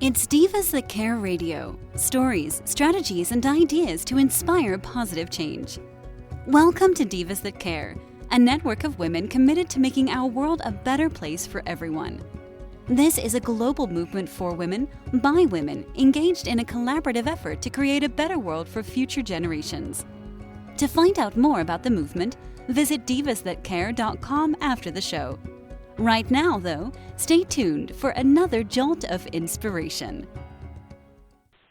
It's Divas That Care Radio. Stories, strategies, and ideas to inspire positive change. Welcome to Divas That Care, a network of women committed to making our world a better place for everyone. This is a global movement for women, by women, engaged in a collaborative effort to create a better world for future generations. To find out more about the movement, visit divasthatcare.com after the show. Right now, though, stay tuned for another jolt of inspiration.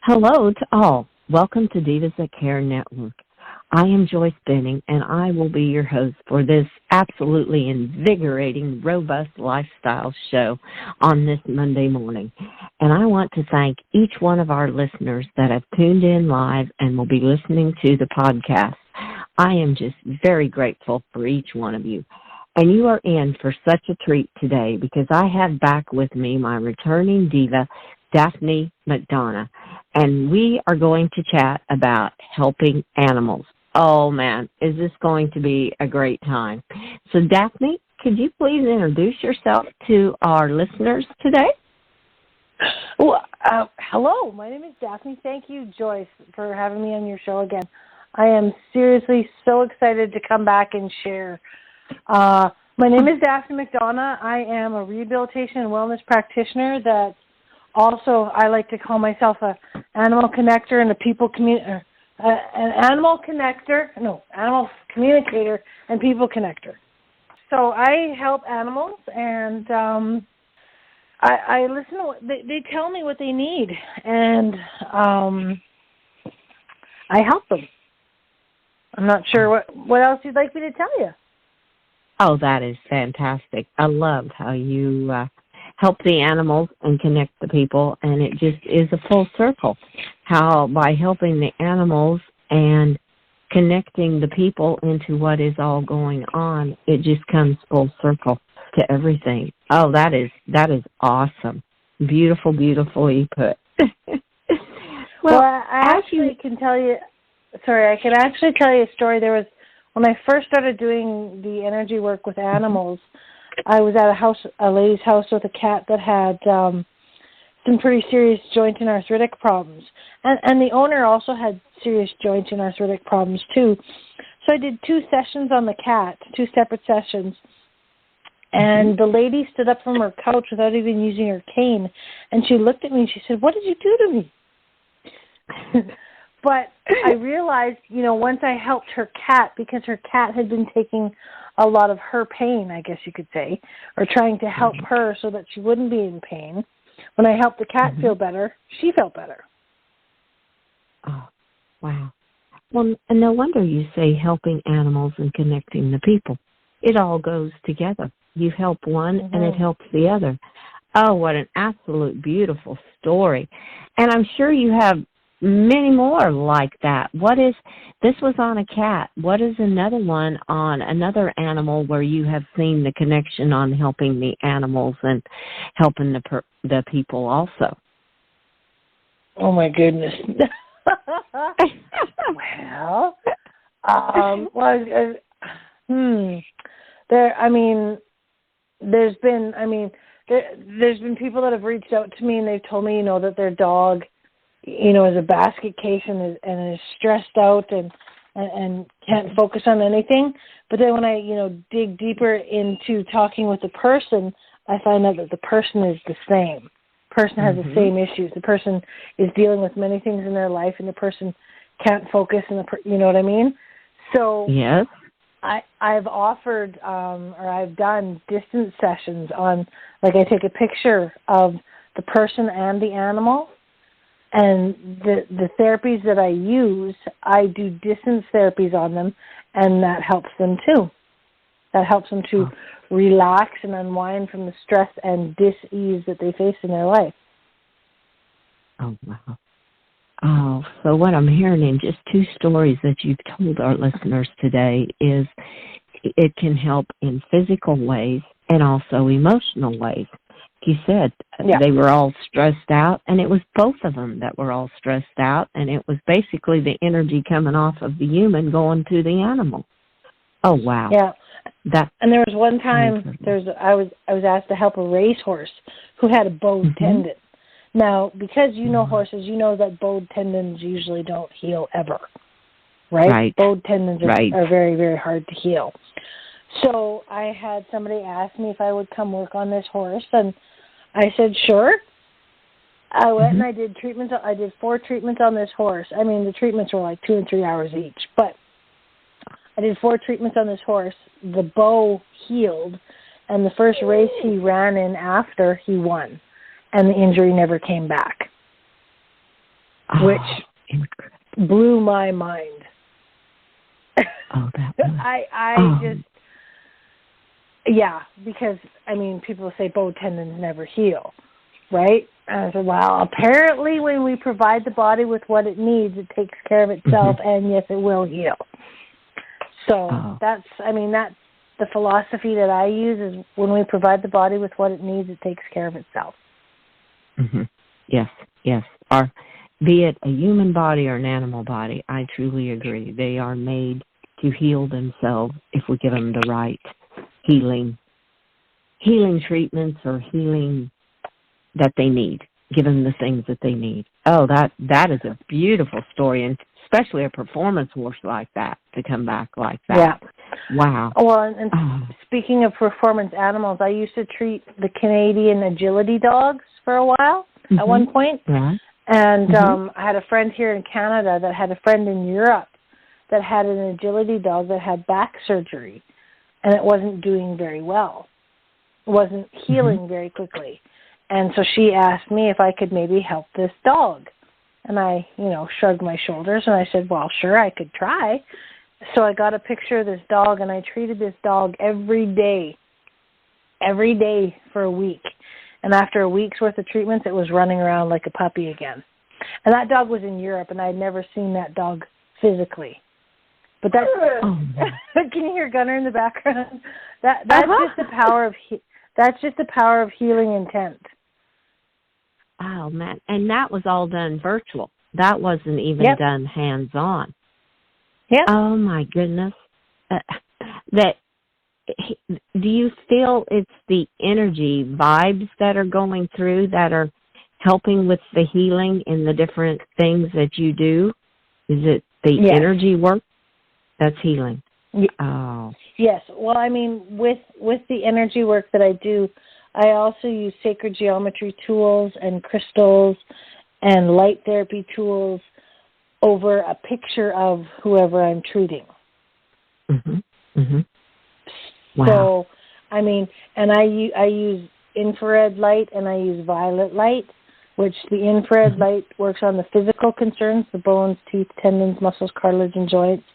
Hello to all. Welcome to Divas That Care Network. I am Joyce Benning, and I will be your host for this absolutely invigorating, robust lifestyle show on this Monday morning. And I want to thank each one of our listeners that have tuned in live and will be listening to the podcast. I am just very grateful for each one of you. And you are in for such a treat today because I have back with me my returning diva, Daphne McDonagh, and we are going to chat about helping animals. Oh, man, is this going to be a great time. So, Daphne, could you please introduce yourself to our listeners today? Well, hello, my name is Daphne. Thank you, Joyce, for having me on your show again. I am seriously so excited to come back and share. My name is Daphne McDonagh. I am a rehabilitation and wellness practitioner that also I like to call myself an animal connector and a people communicator and people connector. So I help animals, and I listen to they tell me what they need, and I help them. I'm not sure what else you'd like me to tell you. Oh, that is fantastic. I love how you help the animals and connect the people, and it just is a full circle. How by helping the animals and connecting the people into what is all going on, it just comes full circle to everything. Oh, that is awesome. Beautiful, beautifully put. Well, I can actually tell you a story. There was, when I first started doing the energy work with animals, I was at a lady's house with a cat that had some pretty serious joint and arthritic problems. And the owner also had serious joint and arthritic problems too. So I did 2 sessions on the cat, 2 separate sessions. And the lady stood up from her couch without even using her cane. And she looked at me and she said, "What did you do to me?" But I realized, once I helped her cat, because her cat had been taking a lot of her pain, I guess you could say, or trying to help her so that she wouldn't be in pain. When I helped the cat feel better, she felt better. Oh, wow. Well, and no wonder you say helping animals and connecting the people. It all goes together. You help one and it helps the other. Oh, what an absolute beautiful story. And I'm sure you have many more like that. This was on a cat. What is another one on another animal where you have seen the connection on helping the animals and helping the people also? Oh my goodness. There's been people that have reached out to me and they've told me, that their dog is a basket case and is stressed out and can't focus on anything. But then when I, dig deeper into talking with the person, I find out that the person is the same. The person has the same issues. The person is dealing with many things in their life, and the person can't focus. You know what I mean? So yes, I've offered or I've done distance sessions on, like, I take a picture of the person and the animal. And the therapies that I use, I do distance therapies on them, and that helps them too. That helps them to relax and unwind from the stress and dis-ease that they face in their life. Oh, wow. Oh, so what I'm hearing in just 2 stories that you've told our listeners today is it can help in physical ways and also emotional ways. You said they were all stressed out, and it was both of them that were all stressed out, and it was basically the energy coming off of the human going to the animal. Oh, wow. Yeah. And there was one time I was asked to help a racehorse who had a bowed tendon. Now, because you know horses, you know that bowed tendons usually don't heal ever, right? Bowed tendons are very, very hard to heal. So I had somebody ask me if I would come work on this horse, and I said, sure. I went and I did treatments. I did 4 treatments on this horse. I mean, the treatments were like 2 and 3 hours each, but I did 4 treatments on this horse. The bow healed, and the first race he ran in after, he won, and the injury never came back, which blew my mind. Because, I mean, people say bowed tendons never heal, right? And I said, well, apparently when we provide the body with what it needs, it takes care of itself, and yes, it will heal. So that's the philosophy that I use is when we provide the body with what it needs, it takes care of itself. Yes. Or be it a human body or an animal body, I truly agree. They are made to heal themselves if we give them the right healing treatments or healing that they need. Give them the things that they need. Oh, that is a beautiful story, and especially a performance horse like that to come back like that. Yeah. Wow. Well, and speaking of performance animals, I used to treat the Canadian agility dogs for a while at one point. Yeah. And I had a friend here in Canada that had a friend in Europe that had an agility dog that had back surgery, and it wasn't doing very well. It wasn't healing very quickly. And so she asked me if I could maybe help this dog. And I, shrugged my shoulders, and I said, well, sure, I could try. So I got a picture of this dog, and I treated this dog every day for a week. And after a week's worth of treatments, it was running around like a puppy again. And that dog was in Europe, and I had never seen that dog physically. But that's can you hear Gunnar in the background? That's just the power of that's just the power of healing intent. Oh man, and that was all done virtual. That wasn't even done hands-on. Yeah. Oh my goodness. Do you feel it's the energy vibes that are going through that are helping with the healing in the different things that you do? Is it the energy work that's healing? Oh. Yes. Well, I mean, with the energy work that I do, I also use sacred geometry tools and crystals and light therapy tools over a picture of whoever I'm treating. Wow. So, I mean, and I use infrared light and I use violet light, which the infrared light works on the physical concerns, the bones, teeth, tendons, muscles, cartilage, and joints.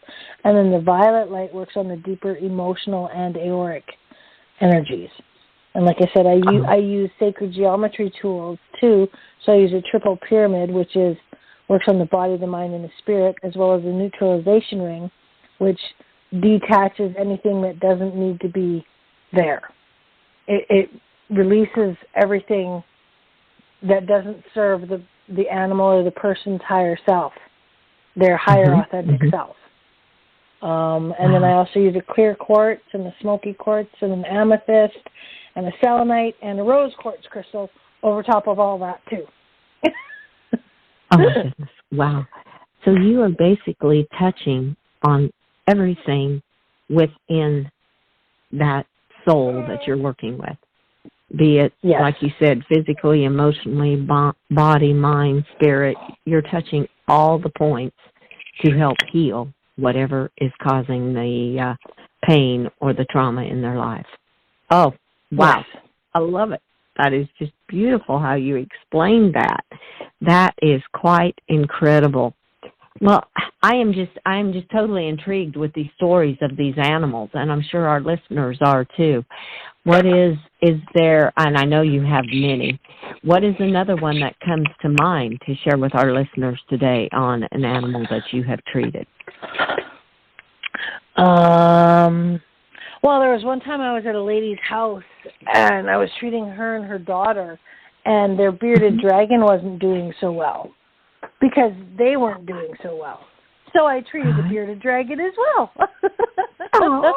And then the violet light works on the deeper emotional and aoric energies. And like I said, I use sacred geometry tools too. So I use a triple pyramid, which works on the body, the mind, and the spirit, as well as a neutralization ring, which detaches anything that doesn't need to be there. It releases everything that doesn't serve the animal or the person's higher self, their higher authentic self. And then I also use a clear quartz and a smoky quartz and an amethyst and a selenite and a rose quartz crystal over top of all that too. Oh, goodness. Wow. So you are basically touching on everything within that soul that you're working with, be it, like you said, physically, emotionally, body, mind, spirit. You're touching all the points to help heal whatever is causing the pain or the trauma in their life. Oh, wow. Yes. I love it. That is just beautiful how you explained that. That is quite incredible. Well, I am just totally intrigued with these stories of these animals, and I'm sure our listeners are too. What is there, and I know you have many, what is another one that comes to mind to share with our listeners today on an animal that you have treated? Well, there was one time I was at a lady's house, and I was treating her and her daughter, and their bearded dragon wasn't doing so well because they weren't doing so well. So I treated the bearded dragon as well. Oh.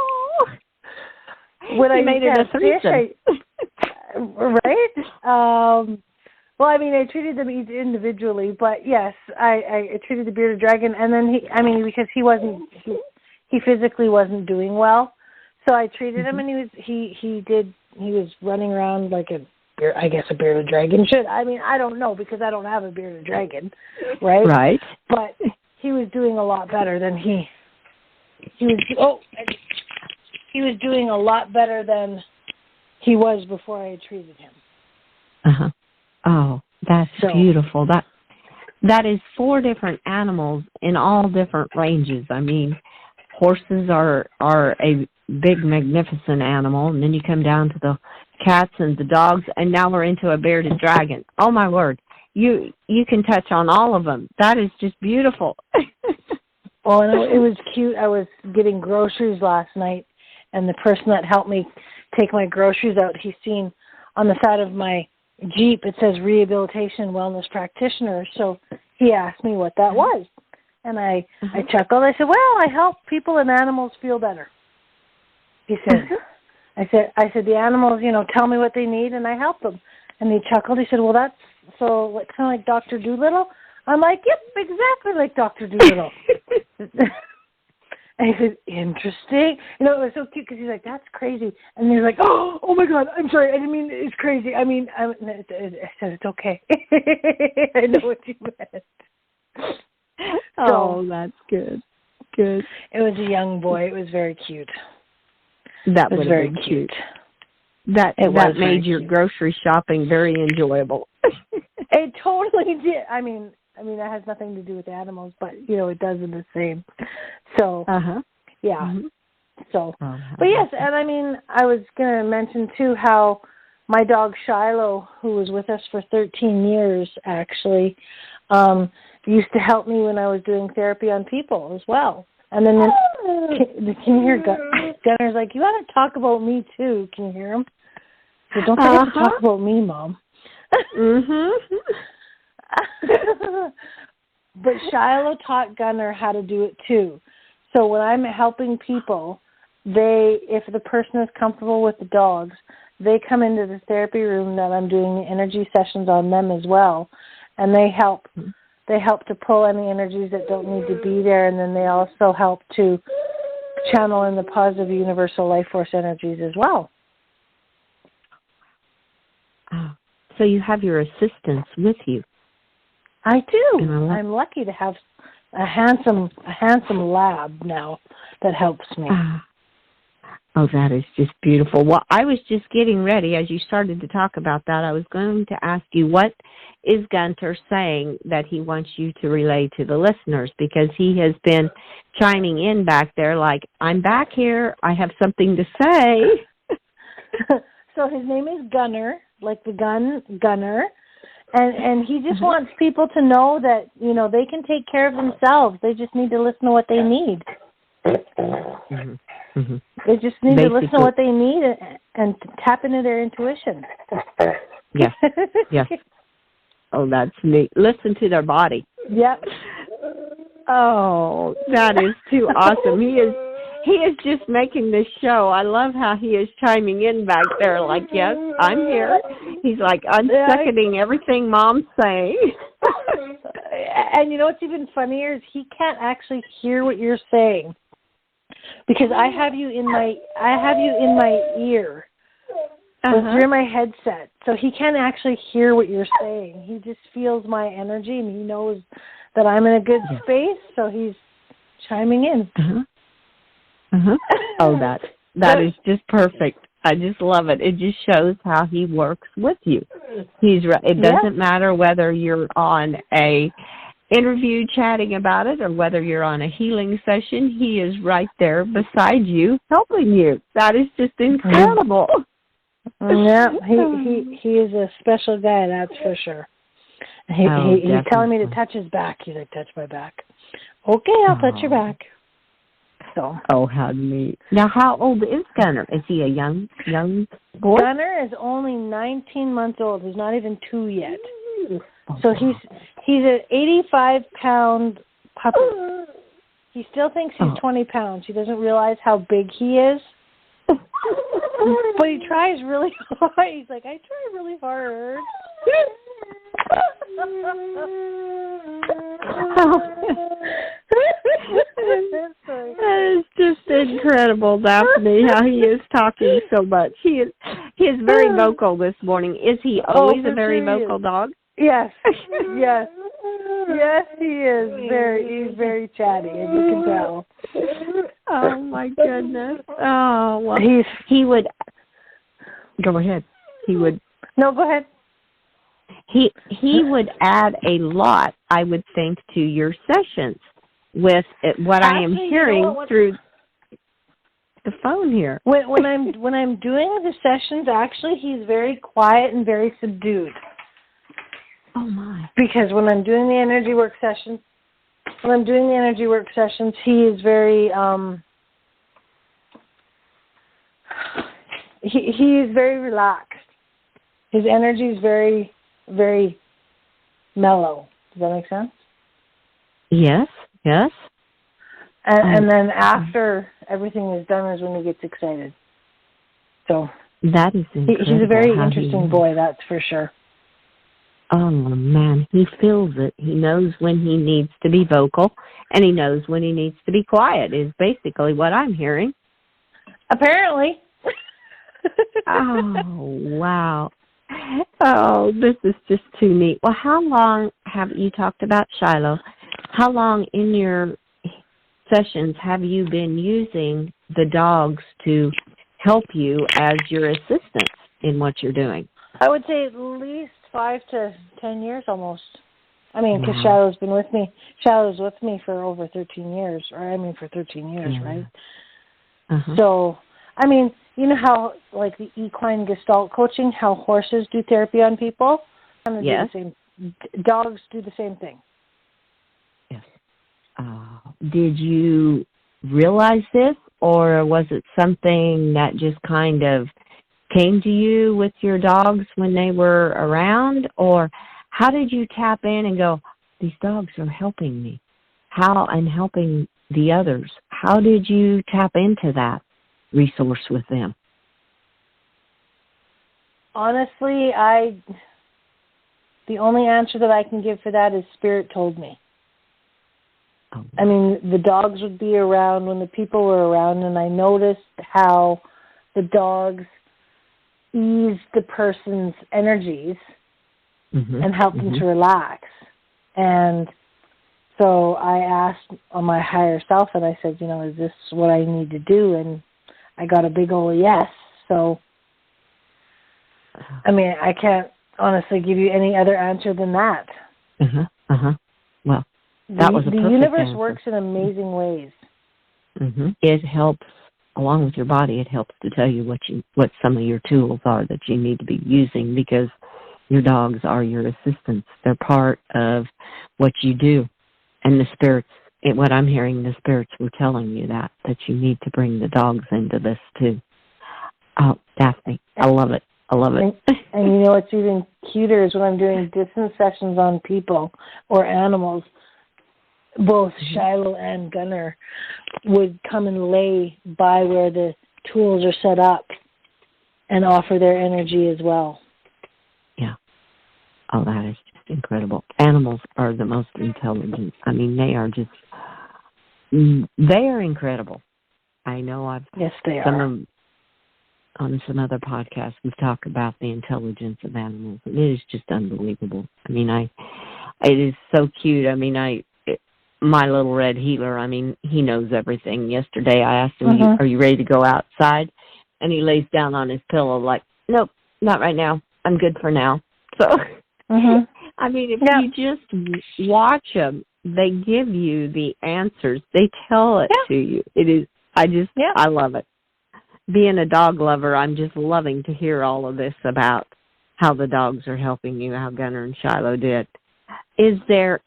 When I made it a threesome. Right? Well, I mean, I treated them each individually, but yes, I treated the bearded dragon, and then because he physically wasn't doing well, so I treated him, and he was running around like a bearded dragon should. I mean, I don't know because I don't have a bearded dragon, right? Right. But he was doing a lot better than he was doing a lot better than he was before I treated him. Uh-huh. Oh, that's beautiful. That is 4 different animals in all different ranges. I mean, horses are a big, magnificent animal, and then you come down to the cats and the dogs, and now we're into a bearded dragon. Oh, my word. You can touch on all of them. That is just beautiful. Well, and it was cute. I was getting groceries last night, and the person that helped me take my groceries out, he's seen on the side of my Jeep, it says Rehabilitation Wellness Practitioner. So he asked me what that was. And I chuckled. I said, well, I help people and animals feel better. He said, I said, the animals, tell me what they need and I help them. And he chuckled. He said, well, that's kind of like Dr. Doolittle. I'm like, yep, exactly like Dr. Doolittle. And he said, interesting. It was so cute because he's like, that's crazy. And he's like, oh my God, I'm sorry. I didn't mean it's crazy. I said, it's okay. I know what you meant. Oh, that's good. Good. It was a young boy. It was very cute. That was very cute. That made your grocery shopping very enjoyable. It totally did. I mean, that has nothing to do with animals, but, it does in the same. So, yeah. Mm-hmm. So, but yes, and I was going to mention, too, how my dog Shiloh, who was with us for 13 years, actually, used to help me when I was doing therapy on people as well. And then, can you hear Gunner's like, you ought to talk about me, too. Can you hear him? So don't forget to talk about me, Mom. Mm-hmm. But Shiloh taught Gunner how to do it too. So when I'm helping people, if the person is comfortable with the dogs, they come into the therapy room that I'm doing the energy sessions on them as well, and they help to pull any energies that don't need to be there, and then they also help to channel in the positive universal life force energies as well. So you have your assistants with you. I do. I'm lucky to have a handsome lab now that helps me. Oh, that is just beautiful. Well, I was just getting ready. As you started to talk about that, I was going to ask you, what is Gunter saying that he wants you to relay to the listeners? Because he has been chiming in back there like, I'm back here. I have something to say. So his name is Gunner, like the Gunner. And he just wants people to know that, they can take care of themselves. They just need to listen to what they need. Mm-hmm. Mm-hmm. They just need to listen to what they need and tap into their intuition. Yes, yes. Oh, that's neat. Listen to their body. Yep. Oh, that is too awesome. He is just making this show. I love how he is chiming in back there like, yes, I'm here. He's like, I'm seconding everything Mom's saying. And what's even funnier is he can't actually hear what you're saying because I have you in my ear. So through my headset. So he can't actually hear what you're saying. He just feels my energy and he knows that I'm in a good space, so he's chiming in. Oh, that is just perfect. I just love it. It just shows how he works with you. It doesn't matter whether you're on a interview chatting about it or whether you're on a healing session. He is right there beside you, helping you. That is just incredible. Yeah, he is a special guy, that's for sure. He's telling me to touch his back. He's like, touch my back. Okay, I'll touch your back. So. Oh, how neat. Now, how old is Gunner? Is he a young boy? Gunner is only 19 months old. He's not even 2 yet. So he's an 85-pound puppy. He still thinks he's 20 pounds. He doesn't realize how big he is. But he tries really hard. He's like, I try really hard. That is just incredible, Daphne, how he is talking so much. He is very vocal this morning. Is he always a very vocal dog? Yes, yes. Yes, he is. He's very chatty, as you can tell. Oh, my goodness. Oh, well, he would... Go ahead. He would... No, go ahead. He would add a lot, I would think, to your sessions with what I am hearing through the phone here. When I'm doing the sessions, actually, he's very quiet and very subdued. Oh my! Because when I'm doing the energy work sessions, he is very he is very relaxed. His energy is very, very mellow. Does that make sense? Yes. Yes. And then after everything is done is when he gets excited. So that is incredible. He's a very interesting boy, that's for sure. Oh, man, he feels it. He knows when he needs to be vocal, and he knows when he needs to be quiet, is basically what I'm hearing. Apparently. Oh, wow. Oh, this is just too neat. Well, how long have you talked about Shiloh? How long in your sessions have you been using the dogs to help you as your assistants in what you're doing? I would say at least 5 to 10 years almost. I mean, because Shiloh's been with me. Shiloh's with me for over 13 years, for 13 years, right? Uh-huh. So, I mean, you know how, like, the equine gestalt coaching, how horses do therapy on people? Yes. Dogs do the same thing. Yes. Did you realize this, or was it something that just kind of came to you with your dogs when they were around, or how did you tap in and go, these dogs are helping me? How and helping the others? How did you tap into that resource with them? Honestly, the only answer that I can give for that is Spirit told me. Oh. I mean, the dogs would be around when the people were around, and I noticed how the dogs ease the person's energies and help them to relax. And so I asked on my higher self, and I said, is this what I need to do? And I got a big old yes. So, I mean, I can't honestly give you any other answer than that. Well, that was a perfect The universe answer. works in amazing ways. It helps. Along with your body, it helps to tell you what some of your tools are that you need to be using, because your dogs are your assistants. They're part of what you do. And the spirits, what I'm hearing, the spirits were telling you that you need to bring the dogs into this too. Oh, Daphne, I love it. I love it. And you know what's even cuter is when I'm doing distance sessions on people or animals, both Shiloh and Gunner would come and lay by where the tools are set up and offer their energy as well. Yeah. Oh, that is just incredible. Animals are the most intelligent. I mean, they are incredible. I know Yes, they are. On some other podcasts, we've talked about the intelligence of animals, and it is just unbelievable. I mean, it is so cute. I mean, my little red healer, I mean, he knows everything. Yesterday I asked him, are you ready to go outside? And he lays down on his pillow like, nope, not right now. I'm good for now. So, I mean, if you just watch them, they give you the answers. They tell it to you. It is, I love it. Being a dog lover, I'm just loving to hear all of this about how the dogs are helping you, how Gunner and Shiloh did. Is there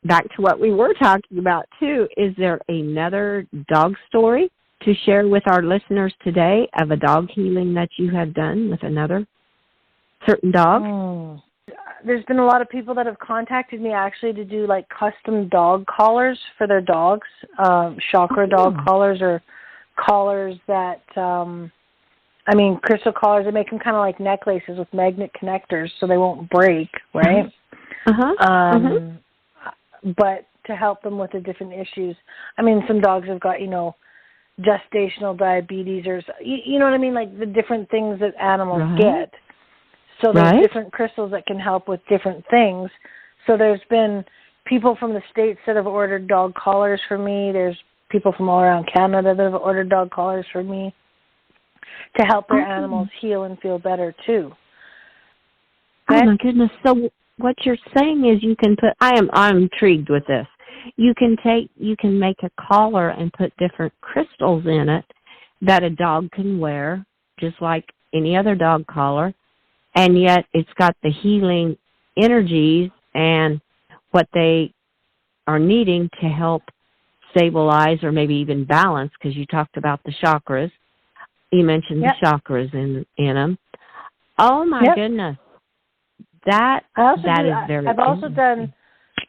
back to what we were talking about, too, is there another dog story to share with our listeners today of a dog healing that you have done with another certain dog? There's been a lot of people that have contacted me actually to do like custom dog collars for their dogs, chakra dog collars, or collars that crystal collars, they make them kind of like necklaces with magnet connectors so they won't break, right? But to help them with the different issues. Some dogs have got, gestational diabetes or, you know what I mean? Like the different things that animals get. So there's different crystals that can help with different things. So there's been people from the States that have ordered dog collars for me. There's people from all around Canada that have ordered dog collars for me to help their animals heal and feel better too. Oh my goodness. So what you're saying is you can put, I'm intrigued with this. You can make a collar and put different crystals in it that a dog can wear, just like any other dog collar, and yet it's got the healing energies and what they are needing to help stabilize or maybe even balance, because you talked about the chakras. You mentioned the chakras in them. Oh my goodness. That is very interesting.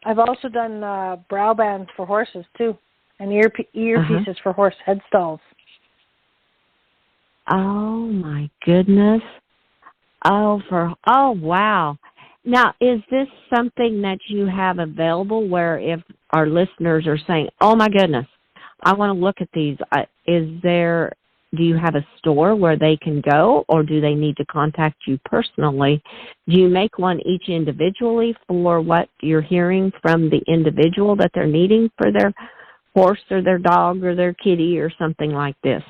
I've also done brow bands for horses too, and earpieces for horse head stalls. Oh my goodness! Oh wow! Now, is this something that you have available? Where if our listeners are saying, "Oh my goodness, I want to look at these," do you have a store where they can go, or do they need to contact you personally? Do you make one each individually for what you're hearing from the individual that they're needing for their horse or their dog or their kitty or something like this?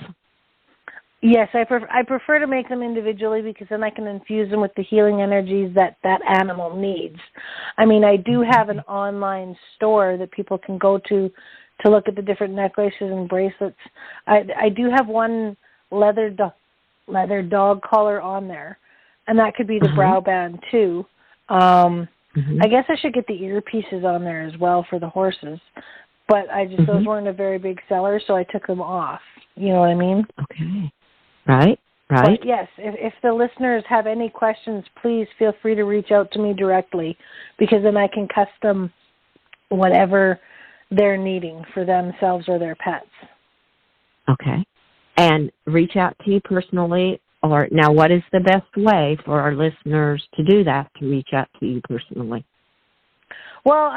Yes, I prefer to make them individually because then I can infuse them with the healing energies that animal needs. I do have an online store that people can go to look at the different necklaces and bracelets. I do have one leather dog collar on there, and that could be the brow band too. I guess I should get the earpieces on there as well for the horses, but those weren't a very big seller, so I took them off. You know what I mean? Okay. Right. But yes, if the listeners have any questions, please feel free to reach out to me directly, because then I can custom whatever they're needing for themselves or their pets. Okay. And reach out to you personally, or now what is the best way for our listeners to do that, to reach out to you personally? Well,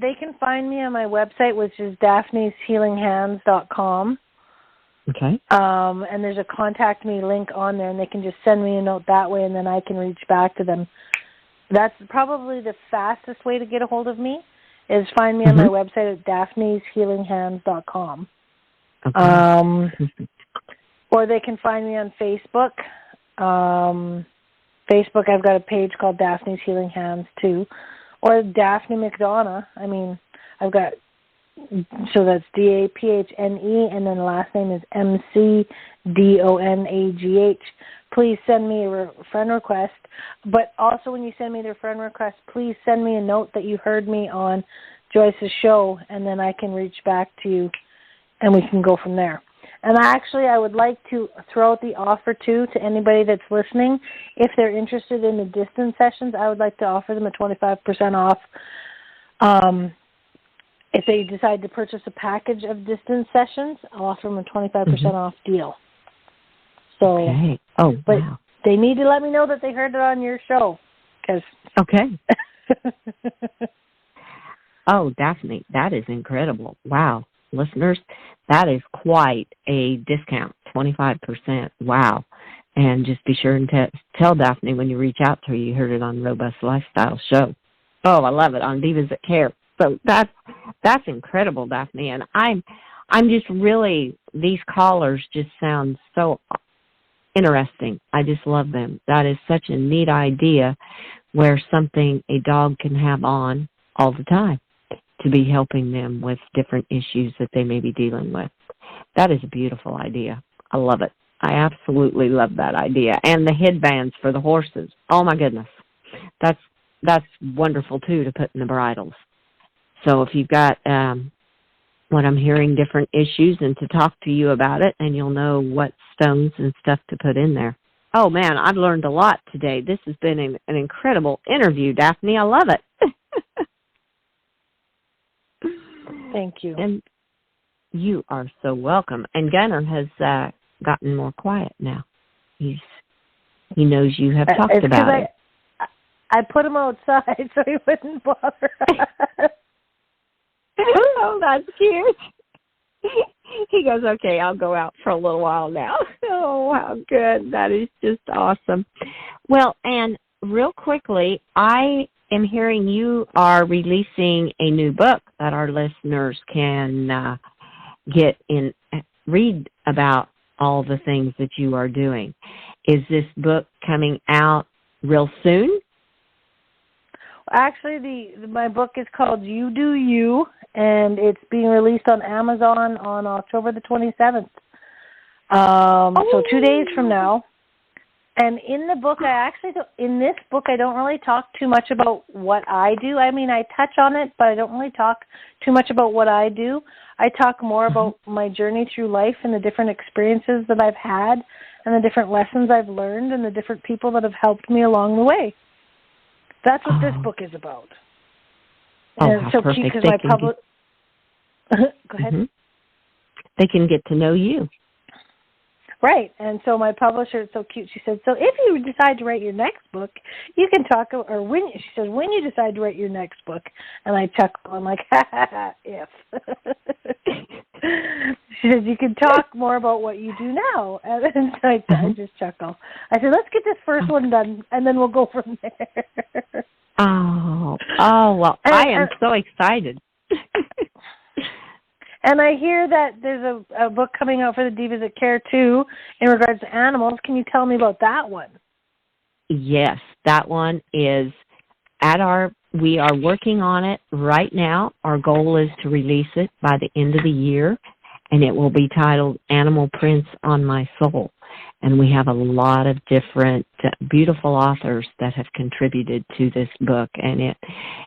they can find me on my website, which is daphneshealinghands.com. Okay. And there's a contact me link on there, and they can just send me a note that way, and then I can reach back to them. That's probably the fastest way to get a hold of me, is find me on my website at daphneshealinghands.com. Okay. Or they can find me on Facebook. Facebook, I've got a page called Daphne's Healing Hands too. Or Daphne McDonagh. I've got, so that's DAPHNE, and then last name is MCDONAGH. Please send me a friend request. But also when you send me their friend request, please send me a note that you heard me on Joyce's show, and then I can reach back to you, and we can go from there. And I would like to throw out the offer, too, to anybody that's listening. If they're interested in the distance sessions, I would like to offer them a 25% off. If they decide to purchase a package of distance sessions, I'll offer them a 25% off deal. So, okay. Oh, but wow. They need to let me know that they heard it on your show. Okay. Oh, Daphne, that is incredible. Wow. Listeners, that is quite a discount, 25%. Wow. And just be sure and tell Daphne when you reach out to her you heard it on Robust Lifestyle Show. Oh, I love it, on Divas That Care. So that's incredible, Daphne. And I'm just really, these callers just sound so interesting. I just love them. That is such a neat idea, where something a dog can have on all the time to be helping them with different issues that they may be dealing with. That is a beautiful idea. I love it. I absolutely love that idea. And the headbands for the horses. Oh my goodness. That's wonderful too, to put in the bridles. So if you've got what I'm hearing, different issues, and to talk to you about it, and you'll know what stones and stuff to put in there. Oh man, I've learned a lot today. This has been an incredible interview, Daphne. I love it. Thank you. And you are so welcome. And Gunnar has gotten more quiet now. He knows you have talked about it. I put him outside so he wouldn't bother us. Oh, that's cute. He goes, okay, I'll go out for a little while now. Oh, how good. That is just awesome. Well, and real quickly, I am hearing you are releasing a new book that our listeners can read about all the things that you are doing. Is this book coming out real soon? Actually, my book is called You Do You, and it's being released on Amazon on October the 27th. So 2 days from now. And in the book, in this book, I don't really talk too much about what I do. I mean, I touch on it, but I don't really talk too much about what I do. I talk more about my journey through life and the different experiences that I've had and the different lessons I've learned and the different people that have helped me along the way. That's what this book is about. Oh, and how so perfect. because my public... Go ahead. Mm-hmm. They can get to know you. Right, and so my publisher is so cute. She said, so if you decide to write your next book, you can talk, or when, she says, when you decide to write your next book. And I chuckle. I'm like, ha, ha, ha, if. She says, you can talk more about what you do now. And so I just chuckle. I said, let's get this first one done, and then we'll go from there. Oh, well, I am so excited. And I hear that there's a book coming out for the Divas That Care, too, in regards to animals. Can you tell me about that one? Yes, that one is we are working on it right now. Our goal is to release it by the end of the year, and it will be titled Animal Prints on My Soul. And we have a lot of different beautiful authors that have contributed to this book, and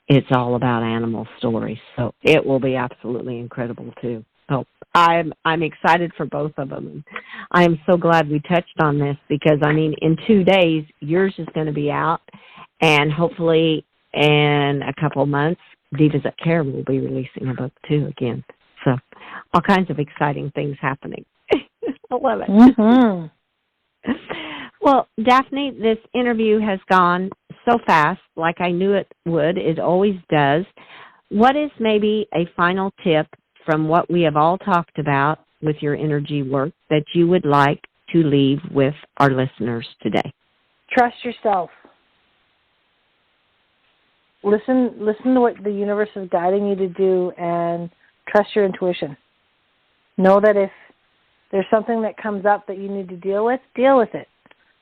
it's all about animal stories. So it will be absolutely incredible, too. So I'm excited for both of them. I am so glad we touched on this because, I mean, in 2 days, yours is going to be out, and hopefully in a couple of months, Divas That Care will be releasing a book, too, again. So all kinds of exciting things happening. I love it. Mm-hmm. Well, Daphne, this interview has gone so fast, like I knew it would. It always does. What is maybe a final tip from what we have all talked about with your energy work that you would like to leave with our listeners today? Trust yourself. Listen to what the universe is guiding you to do, and trust your intuition. Know that if there's something that comes up that you need to deal with it.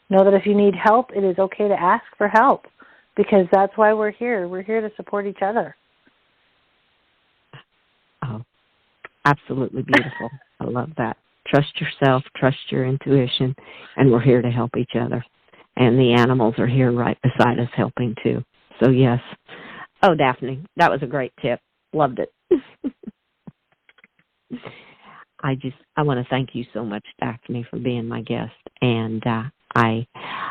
Know that if you need help, it is okay to ask for help, because that's why we're here. We're here to support each other. Oh, absolutely beautiful. I love that. Trust yourself, trust your intuition, and we're here to help each other. And the animals are here right beside us helping too. So yes. Oh, Daphne, that was a great tip. Loved it. I want to thank you so much, Daphne, for being my guest, and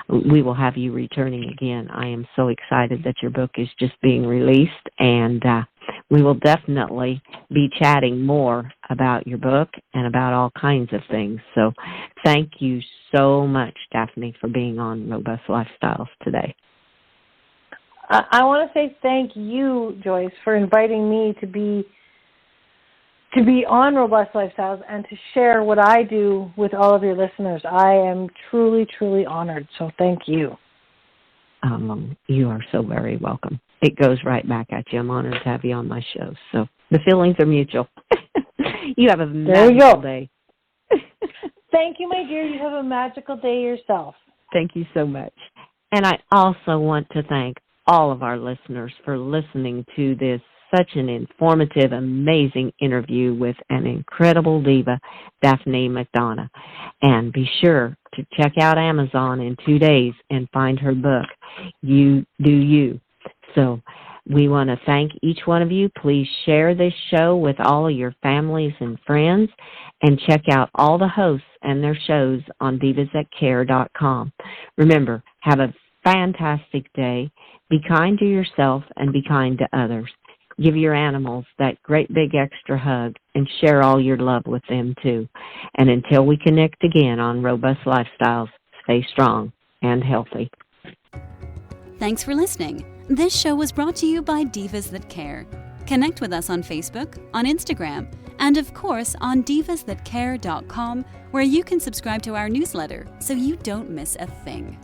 we will have you returning again. I am so excited that your book is just being released, and we will definitely be chatting more about your book and about all kinds of things. So thank you so much, Daphne, for being on Robust Lifestyles today. I want to say thank you, Joyce, for inviting me to be on Robust Lifestyles and to share what I do with all of your listeners. I am truly, truly honored, so thank you. You are so very welcome. It goes right back at you. I'm honored to have you on my show. So the feelings are mutual. You have a magical day. Thank you, my dear. You have a magical day yourself. Thank you so much. And I also want to thank all of our listeners for listening to this such an informative, amazing interview with an incredible diva, Daphne McDonagh. And be sure to check out Amazon in 2 days and find her book, You Do You. So we want to thank each one of you. Please share this show with all of your families and friends, and check out all the hosts and their shows on divasthatcare.com. Remember, have a fantastic day. Be kind to yourself and be kind to others. Give your animals that great big extra hug and share all your love with them too. And until we connect again on Robust Lifestyles, stay strong and healthy. Thanks for listening. This show was brought to you by Divas That Care. Connect with us on Facebook, on Instagram, and of course on divasthatcare.com, where you can subscribe to our newsletter so you don't miss a thing.